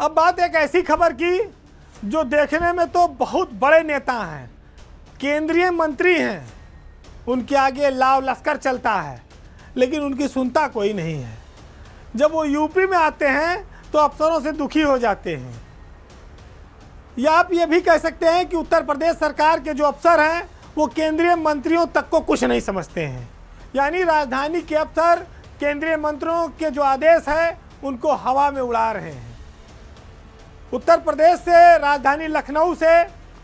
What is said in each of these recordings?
अब बात एक ऐसी खबर की जो देखने में तो बहुत बड़े नेता हैं, केंद्रीय मंत्री हैं, उनके आगे लाव लश्कर चलता है, लेकिन उनकी सुनता कोई नहीं है। जब वो यूपी में आते हैं तो अफसरों से दुखी हो जाते हैं। या आप ये भी कह सकते हैं कि उत्तर प्रदेश सरकार के जो अफसर हैं वो केंद्रीय मंत्रियों तक को कुछ नहीं समझते हैं। यानी राजधानी के अफसर केंद्रीय मंत्रियों के जो आदेश है उनको हवा में उड़ा रहे हैं। उत्तर प्रदेश से राजधानी लखनऊ से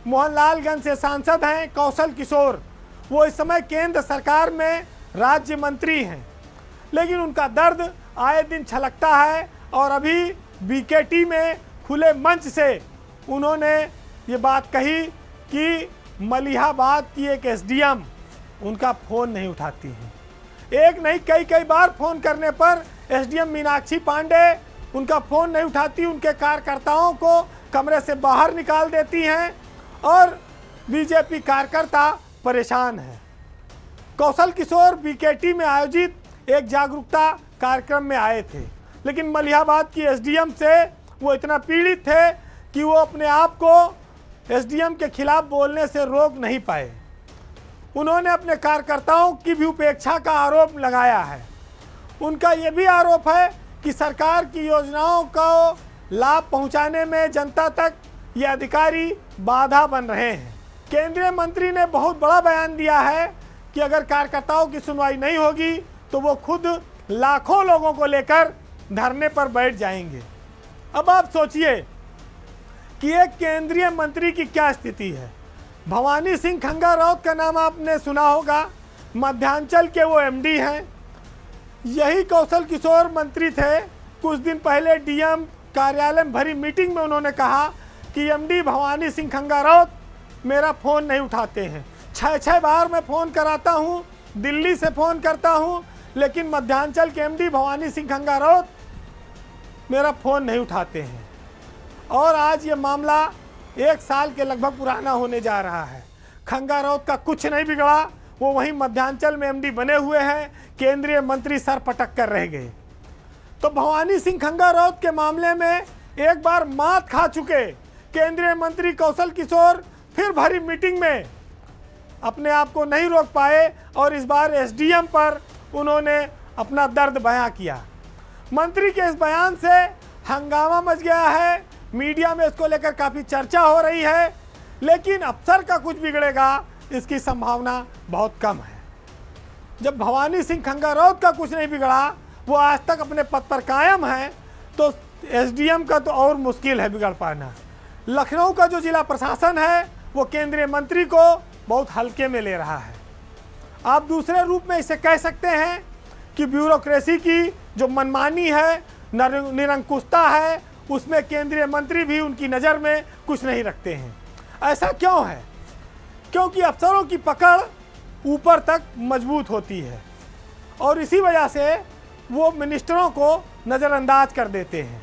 मोहनलालगंज से सांसद हैं कौशल किशोर। वो इस समय केंद्र सरकार में राज्य मंत्री हैं, लेकिन उनका दर्द आए दिन छलकता है। और अभी बीकेटी में खुले मंच से उन्होंने ये बात कही कि मलिहाबाद की एक एसडीएम उनका फ़ोन नहीं उठाती है। एक नहीं कई बार फ़ोन करने पर एसडीएम मीनाक्षी पांडे उनका फ़ोन नहीं उठाती, उनके कार्यकर्ताओं को कमरे से बाहर निकाल देती हैं और बीजेपी कार्यकर्ता परेशान हैं। कौशल किशोर बीकेटी में आयोजित एक जागरूकता कार्यक्रम में आए थे, लेकिन मलिहाबाद की एसडीएम से वो इतना पीड़ित थे कि वो अपने आप को एसडीएम के खिलाफ बोलने से रोक नहीं पाए। उन्होंने अपने कार्यकर्ताओं की भी उपेक्षा का आरोप लगाया है। उनका ये भी आरोप है कि सरकार की योजनाओं को लाभ पहुंचाने में जनता तक ये अधिकारी बाधा बन रहे हैं। केंद्रीय मंत्री ने बहुत बड़ा बयान दिया है कि अगर कार्यकर्ताओं की सुनवाई नहीं होगी तो वो खुद लाखों लोगों को लेकर धरने पर बैठ जाएंगे। अब आप सोचिए कि एक केंद्रीय मंत्री की क्या स्थिति है। भवानी सिंह खंगाराउत का नाम आपने सुना होगा, मध्यांचल के वो एमडी हैं। यही कौशल किशोर मंत्री थे। कुछ दिन पहले डीएम कार्यालय में भरी मीटिंग में उन्होंने कहा कि एमडी भवानी सिंह खंगाराउत मेरा फ़ोन नहीं उठाते हैं। 6 बार मैं फ़ोन कराता हूँ, दिल्ली से फ़ोन करता हूँ, लेकिन मध्यांचल के एमडी भवानी सिंह खंगाराउत मेरा फ़ोन नहीं उठाते हैं। और आज ये मामला 1 साल के लगभग पुराना होने जा रहा है। खंगाराउत का कुछ नहीं बिगड़ा, वो वहीं मध्यांचल में एमडी बने हुए हैं, केंद्रीय मंत्री सर पटक कर रह गए। तो भवानी सिंह खंगाराउत के मामले में एक बार मात खा चुके केंद्रीय मंत्री कौशल किशोर फिर भरी मीटिंग में अपने आप को नहीं रोक पाए और इस बार एसडीएम पर उन्होंने अपना दर्द बयां किया। मंत्री के इस बयान से हंगामा मच गया है, मीडिया में इसको लेकर काफ़ी चर्चा हो रही है, लेकिन अफसर का कुछ बिगड़ेगा इसकी संभावना बहुत कम है। जब भवानी सिंह खंगाराउत का कुछ नहीं बिगड़ा, वो आज तक अपने पद पर कायम है, तो एसडीएम का तो और मुश्किल है बिगड़ पाना। लखनऊ का जो जिला प्रशासन है वो केंद्रीय मंत्री को बहुत हल्के में ले रहा है। आप दूसरे रूप में इसे कह सकते हैं कि ब्यूरोक्रेसी की जो मनमानी है, निरंकुशता है, उसमें केंद्रीय मंत्री भी उनकी नज़र में कुछ नहीं रखते हैं। ऐसा क्यों है? क्योंकि अफसरों की पकड़ ऊपर तक मजबूत होती है और इसी वजह से वो मिनिस्टरों को नज़रअंदाज कर देते हैं।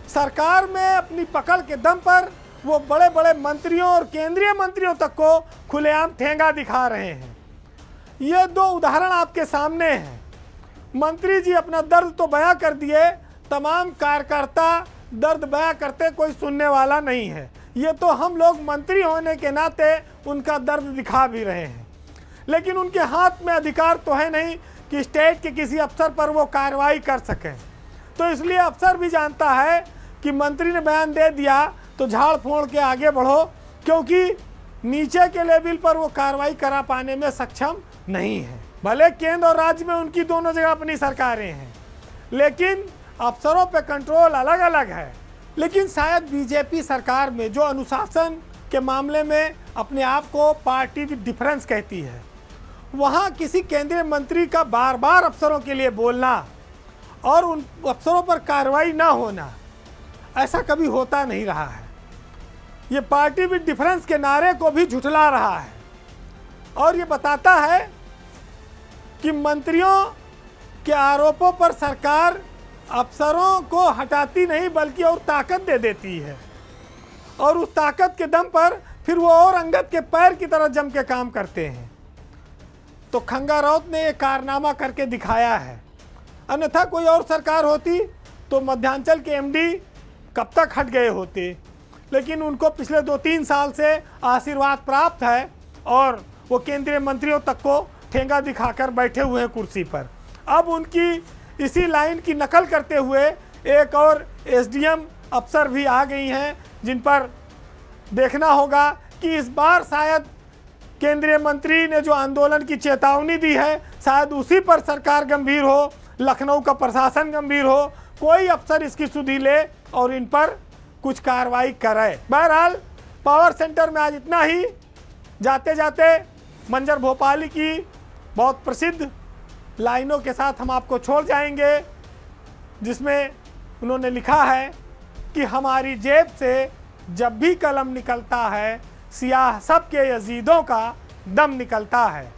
सरकार में अपनी पकड़ के दम पर वो बड़े बड़े मंत्रियों और केंद्रीय मंत्रियों तक को खुलेआम ठेंगा दिखा रहे हैं। ये 2 उदाहरण आपके सामने हैं। मंत्री जी अपना दर्द तो बयां कर दिए, तमाम कार्यकर्ता दर्द बयां करते कोई सुनने वाला नहीं है। ये तो हम लोग मंत्री होने के नाते उनका दर्द दिखा भी रहे हैं, लेकिन उनके हाथ में अधिकार तो है नहीं कि स्टेट के किसी अफसर पर वो कार्रवाई कर सकें। तो इसलिए अफसर भी जानता है कि मंत्री ने बयान दे दिया तो झाड़ फोड़ के आगे बढ़ो, क्योंकि नीचे के लेवल पर वो कार्रवाई करा पाने में सक्षम नहीं है। भले केंद्र और राज्य में उनकी दोनों जगह अपनी सरकारें हैं, लेकिन अफसरों पे कंट्रोल अलग अलग है। लेकिन शायद बीजेपी सरकार में जो अनुशासन के मामले में अपने आप को पार्टी डिफरेंस कहती है, वहाँ किसी केंद्रीय मंत्री का बार बार अफसरों के लिए बोलना और उन अफसरों पर कार्रवाई ना होना, ऐसा कभी होता नहीं रहा है। ये पार्टी विद डिफरेंस के नारे को भी झुठला रहा है और ये बताता है कि मंत्रियों के आरोपों पर सरकार अफसरों को हटाती नहीं बल्कि और ताकत दे देती है, और उस ताकत के दम पर फिर वो और अंगद के पैर की तरह जम के काम करते हैं। तो खंगाराउत ने ये कारनामा करके दिखाया है। अन्यथा कोई और सरकार होती तो मध्यांचल के एमडी कब तक हट गए होते, लेकिन उनको पिछले 2-3 साल से आशीर्वाद प्राप्त है और वो केंद्रीय मंत्रियों तक को ठेंगा दिखाकर बैठे हुए हैं कुर्सी पर। अब उनकी इसी लाइन की नकल करते हुए एक और एसडीएम अफसर भी आ गई हैं, जिन पर देखना होगा कि इस बार शायद केंद्रीय मंत्री ने जो आंदोलन की चेतावनी दी है शायद उसी पर सरकार गंभीर हो, लखनऊ का प्रशासन गंभीर हो, कोई अफसर इसकी सुधि ले और इन पर कुछ कार्रवाई करे। बहरहाल पावर सेंटर में आज इतना ही। जाते जाते मंजर भोपाली की बहुत प्रसिद्ध लाइनों के साथ हम आपको छोड़ जाएंगे, जिसमें उन्होंने लिखा है कि हमारी जेब से जब भी कलम निकलता है सियाह सबके यजीदों का दम निकलता है,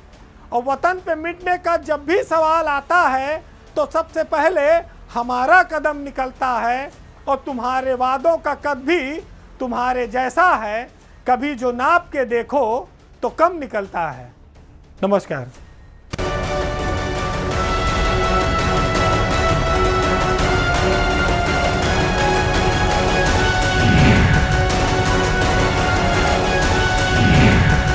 और वतन पे मिटने का जब भी सवाल आता है तो सबसे पहले हमारा कदम निकलता है, और तुम्हारे वादों का कद भी तुम्हारे जैसा है, कभी जो नाप के देखो तो कम निकलता है। नमस्कार।